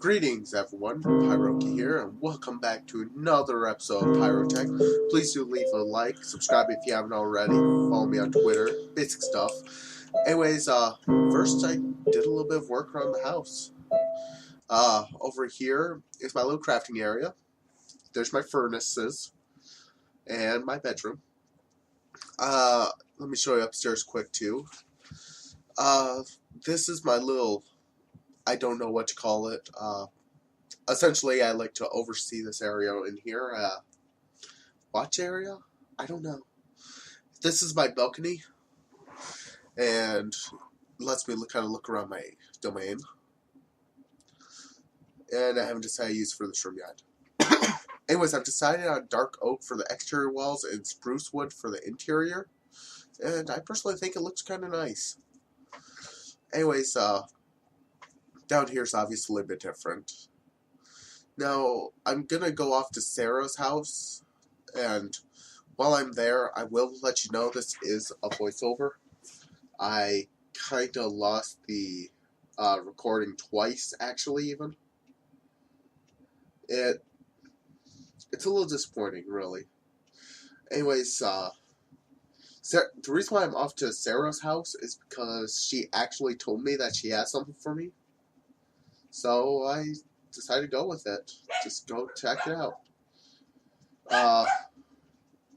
Greetings everyone, Pyroki here, and welcome back to another episode of PyroTech. Please do leave a like, subscribe if you haven't already, follow me on Twitter, basic stuff. Anyways, first I did a little bit of work around the house. Over here is my little crafting area. There's my furnaces, and my bedroom. Let me show you upstairs quick too. This is my little, I don't know what to call it, essentially, I like to oversee this area in here. Watch area? I don't know. This is my balcony, and lets me kind of look around my domain. And I haven't decided to use for this room yet. Anyways, I've decided on dark oak for the exterior walls and spruce wood for the interior. And I personally think it looks kind of nice. Anyways, down here is obviously a bit different. Now, I'm going to go off to Sarah's house, and while I'm there, I will let you know this is a voiceover. I kind of lost the recording twice, actually, even. It's a little disappointing, really. Anyways, the reason why I'm off to Sarah's house is because she actually told me that she has something for me. So I decided to go with it. Just go check it out.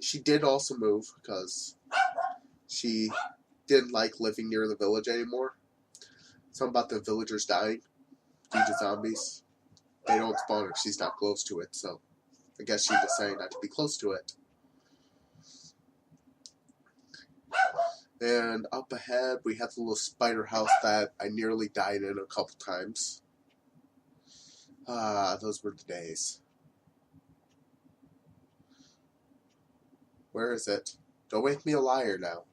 She did also move because she didn't like living near the village anymore. Something about the villagers dying due to zombies. They don't spawn if she's not close to it, so I guess she decided not to be close to it. And up ahead, we have the little spider house that I nearly died in a couple times. Those were the days. Where is it? Don't make me a liar now.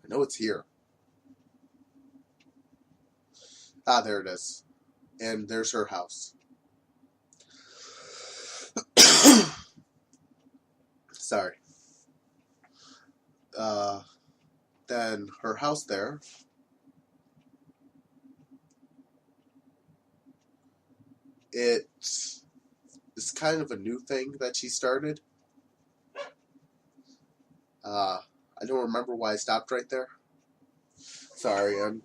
I know it's here. There it is. And there's her house. Sorry. Then her house there. It's kind of a new thing that she started. I don't remember why I stopped right there. Sorry, I'm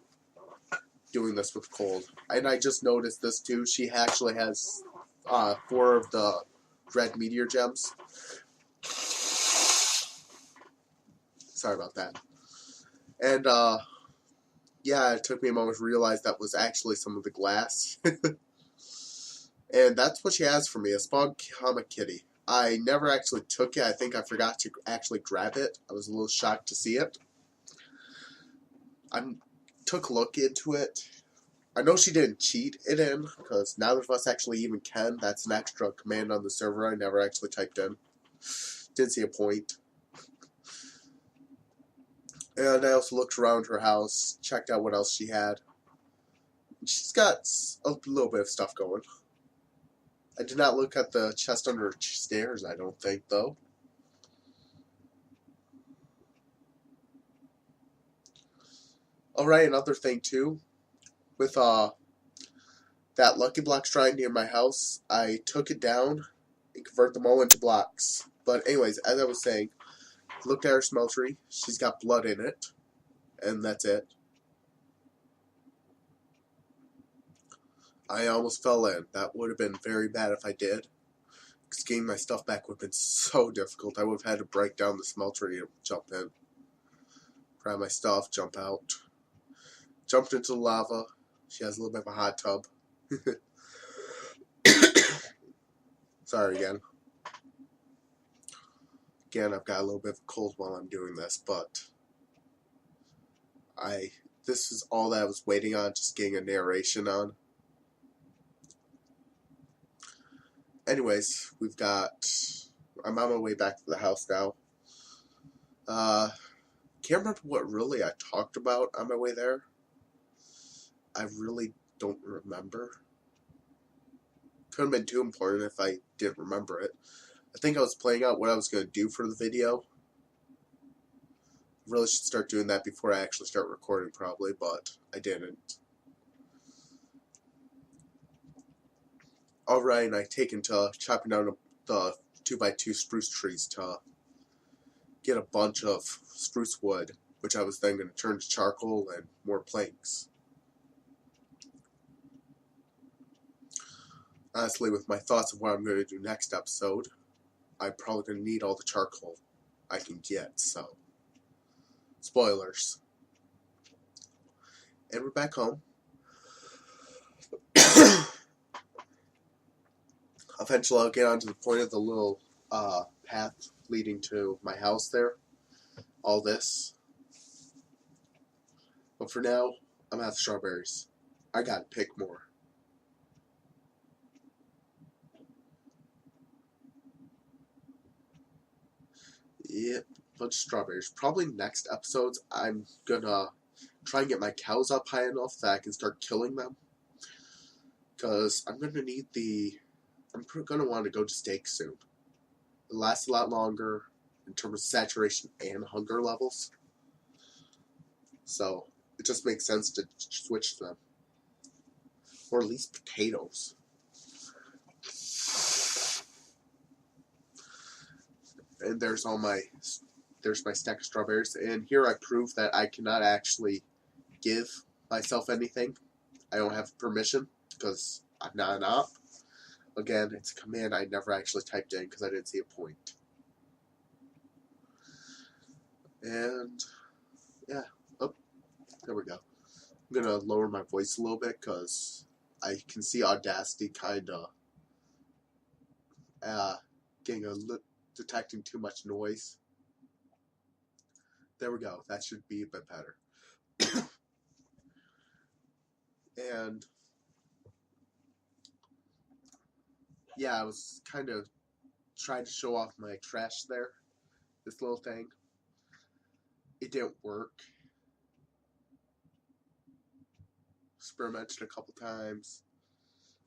doing this with cold. And I just noticed this too. She actually has 4 of the red meteor gems. Sorry about that. And yeah, it took me a moment to realize that was actually some of the glass. And that's what she has for me, a spawn Comet kitty. I never actually took it. I think I forgot to actually grab it. I was a little shocked to see it. I took a look into it. I know she didn't cheat it in, because neither of us actually even can. That's an extra command on the server I never actually typed in. Didn't see a point. And I also looked around her house, checked out what else she had. She's got a little bit of stuff going. I did not look at the chest under her stairs, I don't think, though. Alright, another thing, too. With that Lucky Block shrine near my house, I took it down and converted them all into blocks. But anyways, as I was saying, look at her smeltery. She's got blood in it. And that's it. I almost fell in. That would have been very bad if I did. Because getting my stuff back would have been so difficult. I would have had to break down the smeltery and jump in. Grab my stuff, jump out. Jumped into the lava. She has a little bit of a hot tub. Sorry again. Again, I've got a little bit of a cold while I'm doing this, but this is all that I was waiting on, just getting a narration on. Anyways, I'm on my way back to the house now. Can't remember what really I talked about on my way there. I really don't remember. Could have been too important if I didn't remember it. I think I was playing out what I was going to do for the video. Really should start doing that before I actually start recording, probably, but I didn't. Alright, and I take into chopping down the 2x2 spruce trees to get a bunch of spruce wood, which I was then going to turn to charcoal and more planks. Honestly, with my thoughts of what I'm going to do next episode, I'm probably going to need all the charcoal I can get, so spoilers. And we're back home. Eventually I'll get onto the point of the little path leading to my house there. All this. But for now, I'm out of strawberries. I gotta pick more. Yep, bunch of strawberries. Probably next episodes, I'm gonna try and get my cows up high enough that I can start killing them. Because I'm gonna need I'm gonna want to go to steak soon. It lasts a lot longer in terms of saturation and hunger levels. So it just makes sense to switch to them. Or at least potatoes. And there's my stack of strawberries. And here I prove that I cannot actually give myself anything. I don't have permission because I'm not an op. Again, it's a command I never actually typed in because I didn't see a point. And yeah, oh, there we go. I'm gonna lower my voice a little bit because I can see Audacity kinda detecting too much noise. There we go. That should be a bit better. And yeah, I was kind of trying to show off my trash there. This little thing. It didn't work. Experimented a couple times.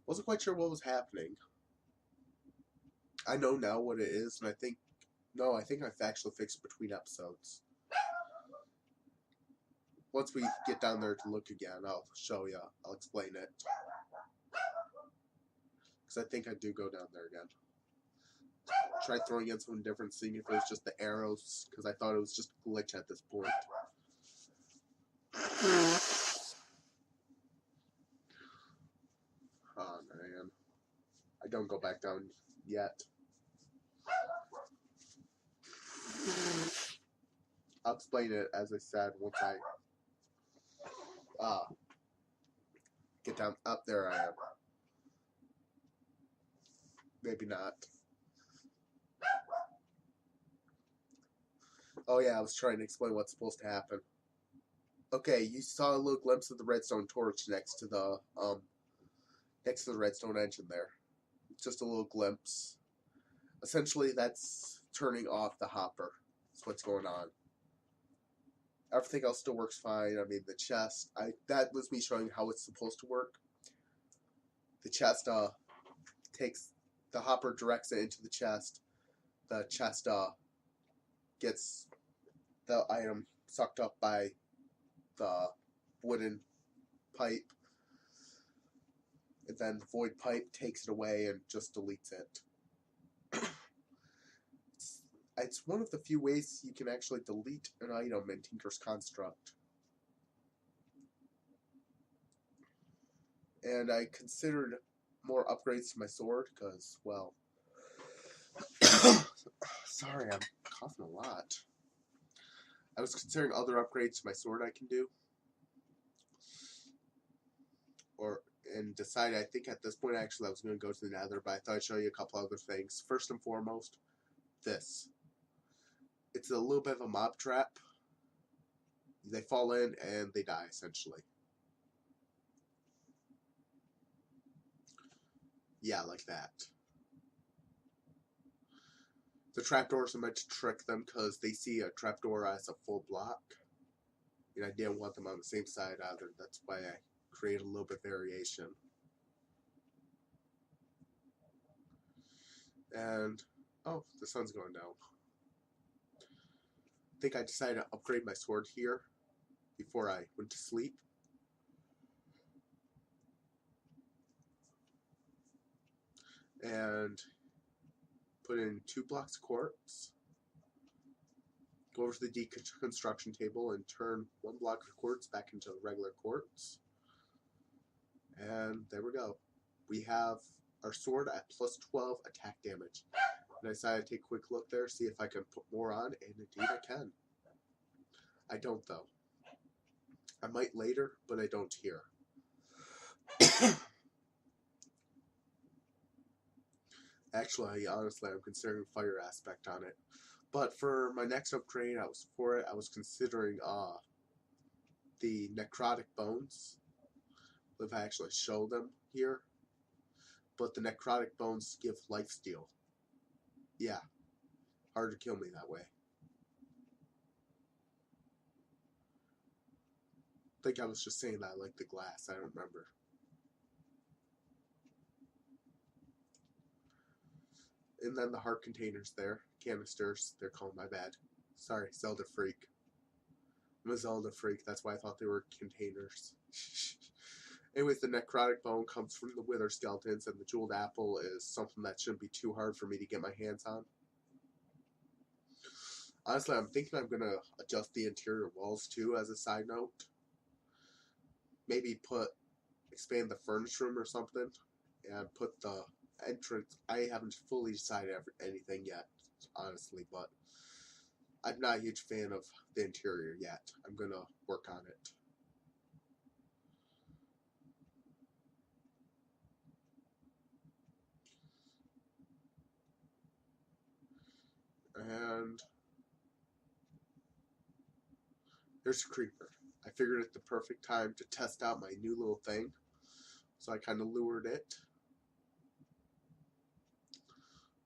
Wasn't quite sure what was happening. I know now what it is, and I think I've actually fixed it between episodes. Once we get down there to look again, I'll show you. I'll explain it. Because I think I do go down there again. Try throwing in something different, seeing if it was just the arrows, because I thought it was just a glitch at this point. Oh man. I don't go back down yet. I'll explain it, as I said, once I get down. Up there I am. Maybe not. Oh yeah, I was trying to explain what's supposed to happen. Okay, you saw a little glimpse of the redstone torch next to the redstone engine there. Just a little glimpse. Essentially, that's turning off the hopper. That's what's going on. Everything else still works fine. I mean, the chest, that was me showing how it's supposed to work. The chest takes the hopper, directs it into the chest. The chest gets the item sucked up by the wooden pipe, and then the void pipe takes it away and just deletes it. It's one of the few ways you can actually delete an item in Tinker's Construct. And I considered more upgrades to my sword, because, well... Sorry, I'm coughing a lot. I was considering other upgrades to my sword I can do. And decided, I think at this point, actually, I was going to go to the Nether, but I thought I'd show you a couple other things. First and foremost, this. It's a little bit of a mob trap. They fall in and they die, essentially. Yeah, like that. The trapdoors are meant to trick them because they see a trapdoor as a full block. And I didn't want them on the same side either. That's why I created a little bit of variation. And, oh, the sun's going down. I think I decided to upgrade my sword here before I went to sleep. and put in 2 blocks of quartz. Go over to the deconstruction table and turn 1 block of quartz back into regular quartz. And there we go. We have our sword at plus 12 attack damage. And I decided to take a quick look there, see if I can put more on, and indeed I can. I don't though. I might later, but I don't here. Actually, honestly, I'm considering fire aspect on it. But for my next upgrade, I was considering the necrotic bones. If I actually show them here. But the necrotic bones give lifesteal. Yeah. Hard to kill me that way. I think I was just saying that like the glass, I don't remember. And then the heart containers there, canisters, they're called, my bad. Sorry, Zelda freak. I'm a Zelda freak, that's why I thought they were containers. Anyways, the necrotic bone comes from the wither skeletons, and the jeweled apple is something that shouldn't be too hard for me to get my hands on. Honestly, I'm thinking I'm going to adjust the interior walls too, as a side note. Maybe expand the furnace room or something, and put the entrance. I haven't fully decided anything yet, honestly, but I'm not a huge fan of the interior yet. I'm going to work on it. And there's a creeper. I figured it's the perfect time to test out my new little thing. So I kind of lured it.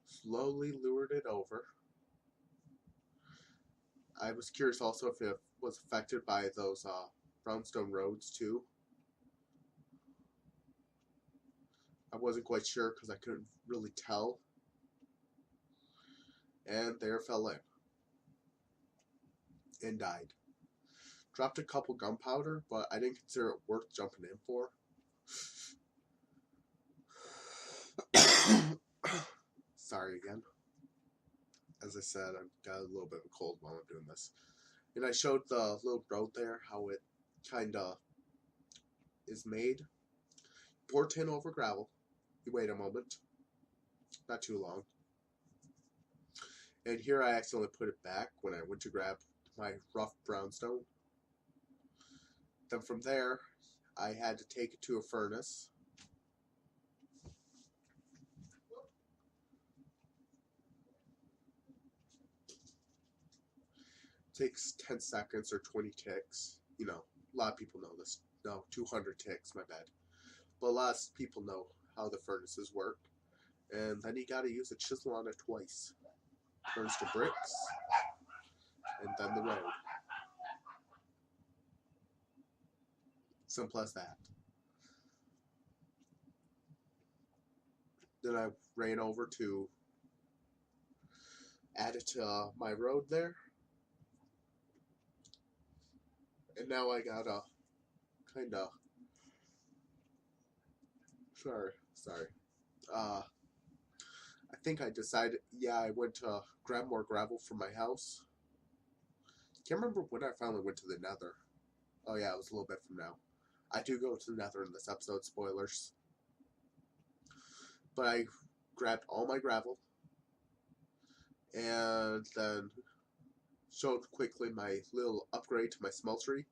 Slowly lured it over. I was curious also if it was affected by those brownstone roads too. I wasn't quite sure because I couldn't really tell. And there fell in. And died. Dropped a couple gunpowder, but I didn't consider it worth jumping in for. Sorry again. As I said, I've got a little bit of a cold while I'm doing this. And I showed the little road there, how it kinda is made. Pour tin over gravel. You wait a moment. Not too long. And here I accidentally put it back when I went to grab my rough brownstone. Then from there, I had to take it to a furnace. Takes 10 seconds or 20 ticks. You know, a lot of people know this. No, 200 ticks, my bad. But a lot of people know how the furnaces work. And then you gotta use a chisel on it twice. Turns to bricks. And then the road. Simple as that. Then I ran over to add it to my road there. And now I gotta kinda... Sorry. I think I decided, yeah, I went to grab more gravel from my house. Can't remember when I finally went to the Nether. Oh yeah, it was a little bit from now. I do go to the Nether in this episode, spoilers. But I grabbed all my gravel and then showed quickly my little upgrade to my smeltery.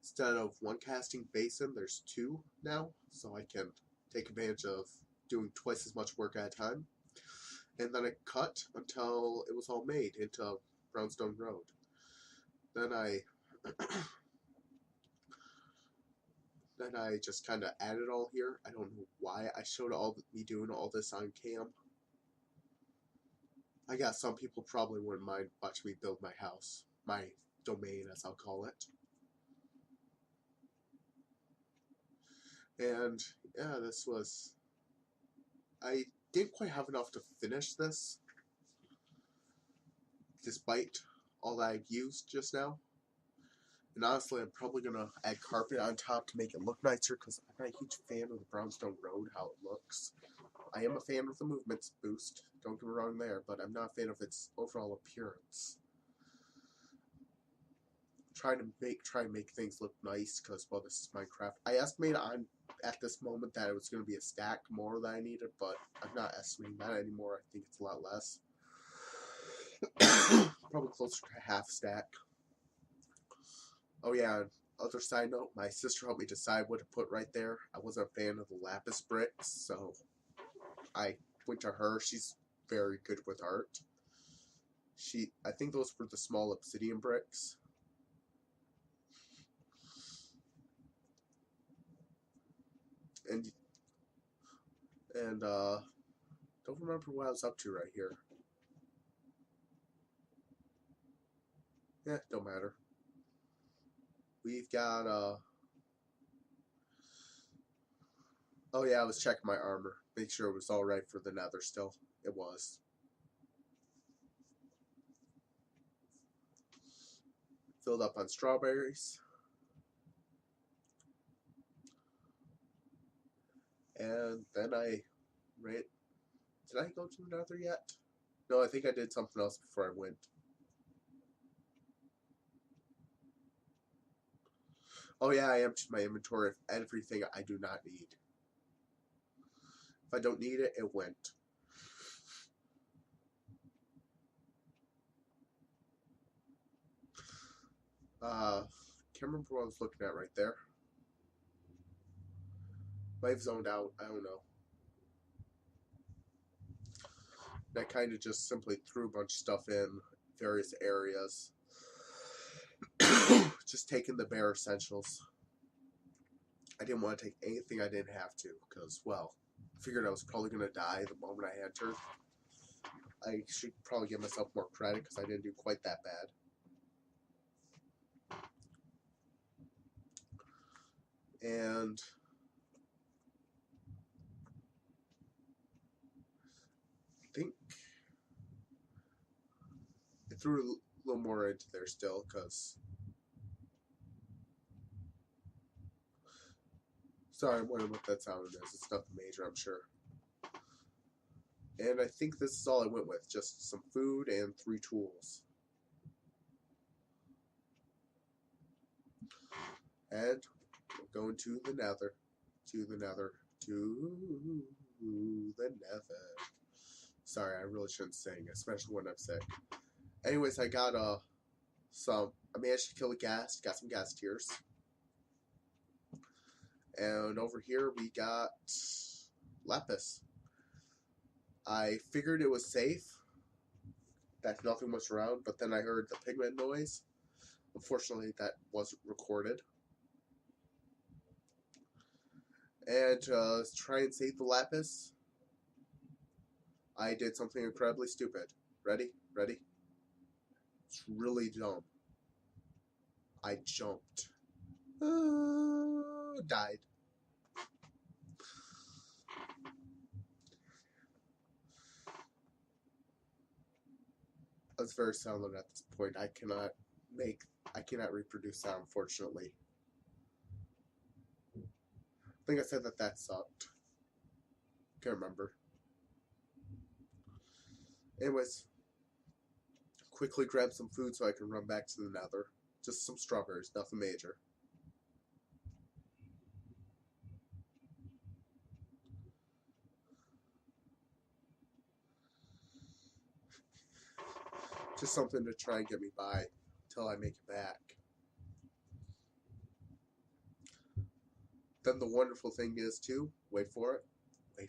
Instead of one casting basin, there's 2 now, so I can take advantage of doing twice as much work at a time. And then I cut until it was all made into brownstone road. Then I just kind of added all here. I don't know why I showed me doing all this on cam. I guess some people probably wouldn't mind watching me build my house. My domain, as I'll call it. And yeah, this was... I didn't quite have enough to finish this, despite all that I've used just now. And honestly, I'm probably going to add carpet on top to make it look nicer, because I'm not a huge fan of the brownstone road, how it looks. I am a fan of the movement boost. Don't get me wrong there, but I'm not a fan of its overall appearance. Try and make things look nice because, well, this is Minecraft. I estimated at this moment that it was going to be a stack more than I needed, but I'm not estimating that anymore. I think it's a lot less. Probably closer to half stack. Oh yeah, other side note, my sister helped me decide what to put right there. I wasn't a fan of the lapis bricks, so I went to her. She's very good with art. I think those were the small obsidian bricks. And don't remember what I was up to right here. Yeah, don't matter. We've got oh yeah, I was checking my armor. Make sure it was alright for the nether still. It was. Filled up on strawberries. And then I ran. Did I go to the nether yet? No, I think I did something else before I went. Oh yeah, I emptied my inventory of everything I do not need. If I don't need it, it went. Can't remember what I was looking at right there. Might have zoned out, I don't know. I kind of just simply threw a bunch of stuff in various areas. Just taking the bare essentials. I didn't want to take anything I didn't have to, because, well, I figured I was probably going to die the moment I entered. I should probably give myself more credit, because I didn't do quite that bad. And I think I threw a little more into there still, because... Sorry, I'm wondering what that sound is. It's nothing major, I'm sure. And I think this is all I went with. Just some food and 3 tools. And we're going to the nether. To the nether. To the nether. Sorry, I really shouldn't sing, especially when I'm sick. Anyways, I got I managed to kill a ghast. Got some ghast tears. And over here we got lapis. I figured it was safe, that nothing was around, but then I heard the pigment noise. Unfortunately, that wasn't recorded. And to try and save the lapis, I did something incredibly stupid. Ready? Ready? It's really dumb. I jumped. Died. I was very silent at this point. I cannot reproduce sound, unfortunately. I think I said that sucked. Can't remember. Anyways, quickly grab some food so I can run back to the nether. Just some strawberries, nothing major. Just something to try and get me by until I make it back. Then the wonderful thing is too, wait for it, I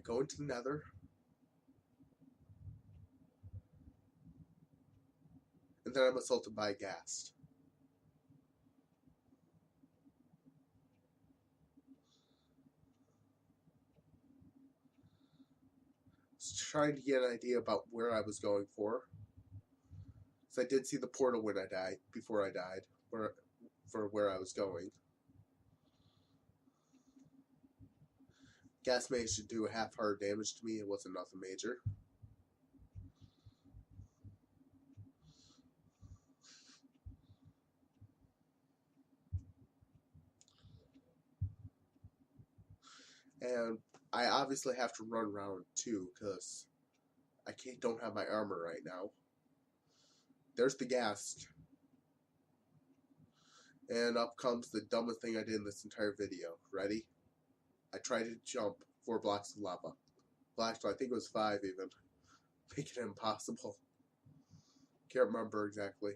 go into the nether, and then I'm assaulted by a ghast. Trying to get an idea about where I was going for. So I did see the portal when I died, before I died, for where I was going. Gas managed to do a half-heart damage to me. It wasn't nothing major. And I obviously have to run around too, because I don't have my armor right now. There's the ghast. And up comes the dumbest thing I did in this entire video. Ready? I tried to jump 4 blocks of lava. Well, actually, I think it was 5 even. Make it impossible. Can't remember exactly.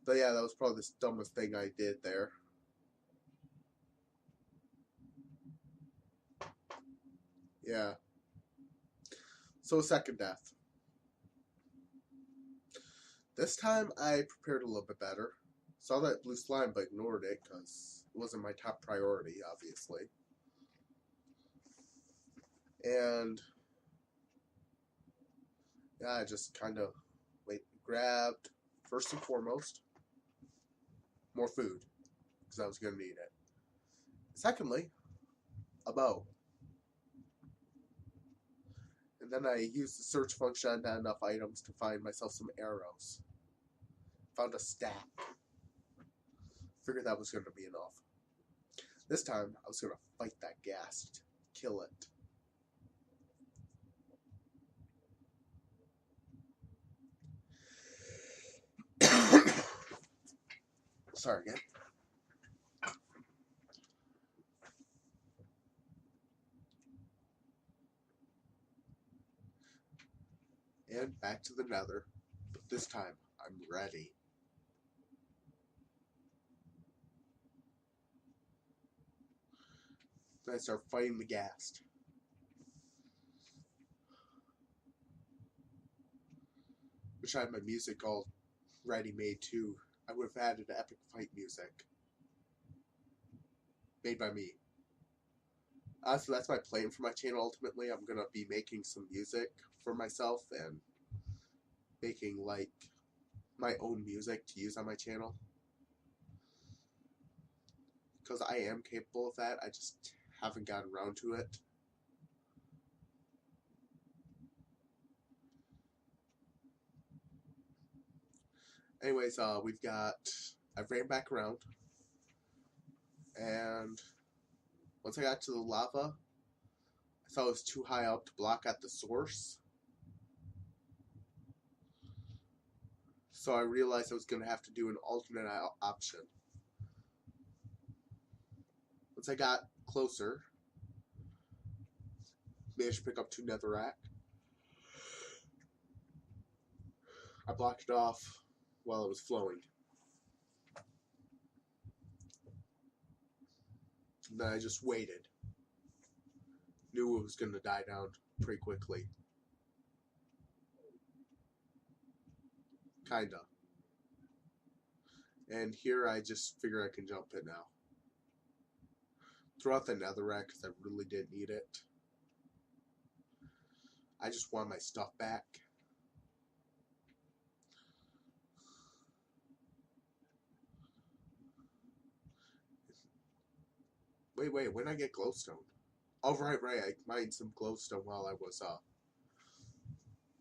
But yeah, that was probably the dumbest thing I did there. Yeah. So, second death. This time I prepared a little bit better. Saw that blue slime but ignored it because it wasn't my top priority, obviously. And yeah, I just kind of grabbed, first and foremost, more food because I was going to need it. Secondly, a bow. And then I used the search function on not enough items to find myself some arrows. Found a stack. Figured that was going to be enough. This time, I was going to fight that ghast. Kill it. Sorry again. And back to the Nether. But this time, I'm ready. Then I start fighting the ghast. Wish I had my music all ready-made too. I would have added epic fight music. Made by me. So that's my plan for my channel ultimately. I'm going to be making some music for myself and making like my own music to use on my channel. Because I am capable of that. I just haven't gotten around to it. Anyways, I ran back around. And once I got to the lava, I thought it was too high up to block at the source. So I realized I was going to have to do an alternate option. Once I got closer, managed to pick up 2 netherrack. I blocked it off while it was flowing. And then I just waited. Knew it was going to die down pretty quickly. Kinda. And here I just figure I can jump it now. Throw out the netherrack because I really didn't need it. I just want my stuff back. Wait, when did I get glowstone? Oh, right, I mined some glowstone while I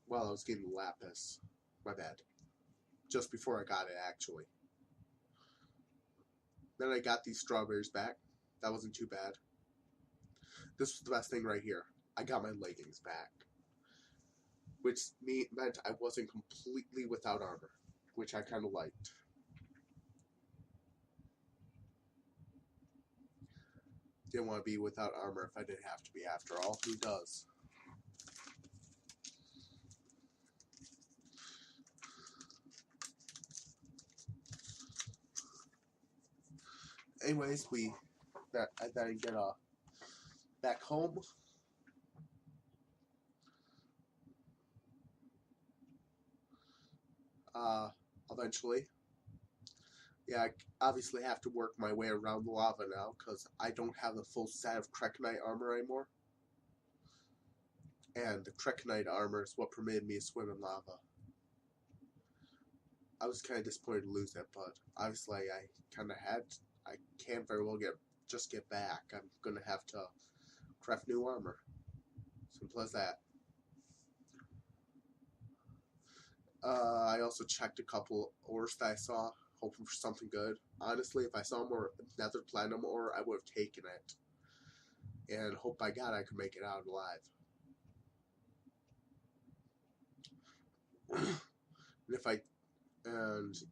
was getting lapis. My bad. Just before I got it, actually. Then I got these strawberries back. That wasn't too bad. This was the best thing right here. I got my leggings back. Which meant I wasn't completely without armor. Which I kind of liked. Didn't want to be without armor if I didn't have to be, after all. Who does? Anyways, I then get back home. Eventually. Yeah, I obviously have to work my way around the lava now because I don't have the full set of Trekanite armor anymore. And the Trekanite armor is what permitted me to swim in lava. I was kind of disappointed to lose it, but obviously I can't very well just get back. I'm going to have to craft new armor. Simple as that. I also checked a couple ores that I saw, hoping for something good. Honestly, if I saw more nether platinum ore, I would have taken it. and hope by God I can make it out alive.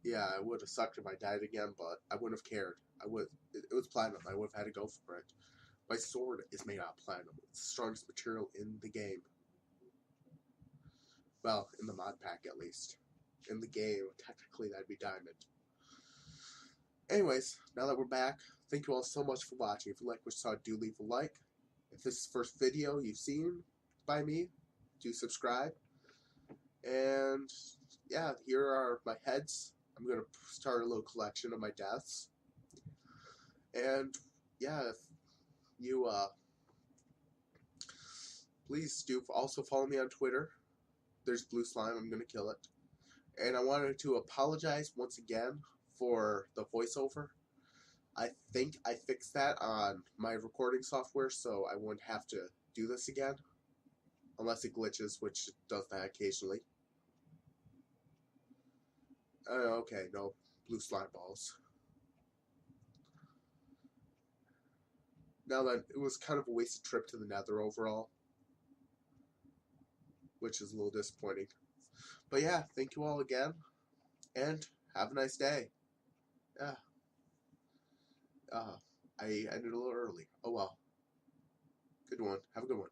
Yeah, it would have sucked if I died again, but I wouldn't have cared. It was platinum. I would have had to go for it. My sword is made out of platinum. It's the strongest material in the game. Well, in the mod pack at least. In the game, technically that'd be diamond. Anyways, now that we're back, thank you all so much for watching. If you like what you saw, do leave a like. If this is the first video you've seen by me, do subscribe. And yeah, here are my heads. I'm going to start a little collection of my deaths. And yeah, if you please do also follow me on Twitter. There's blue slime. I'm going to kill it. And I wanted to apologize once again for the voiceover. I think I fixed that on my recording software, so I wouldn't have to do this again. Unless it glitches, which it does that occasionally. Okay, no. Blue slime balls. Now then, it was kind of a wasted trip to the Nether overall. Which is a little disappointing. But yeah, thank you all again. And have a nice day. Yeah. I ended a little early. Oh well. Good one. Have a good one.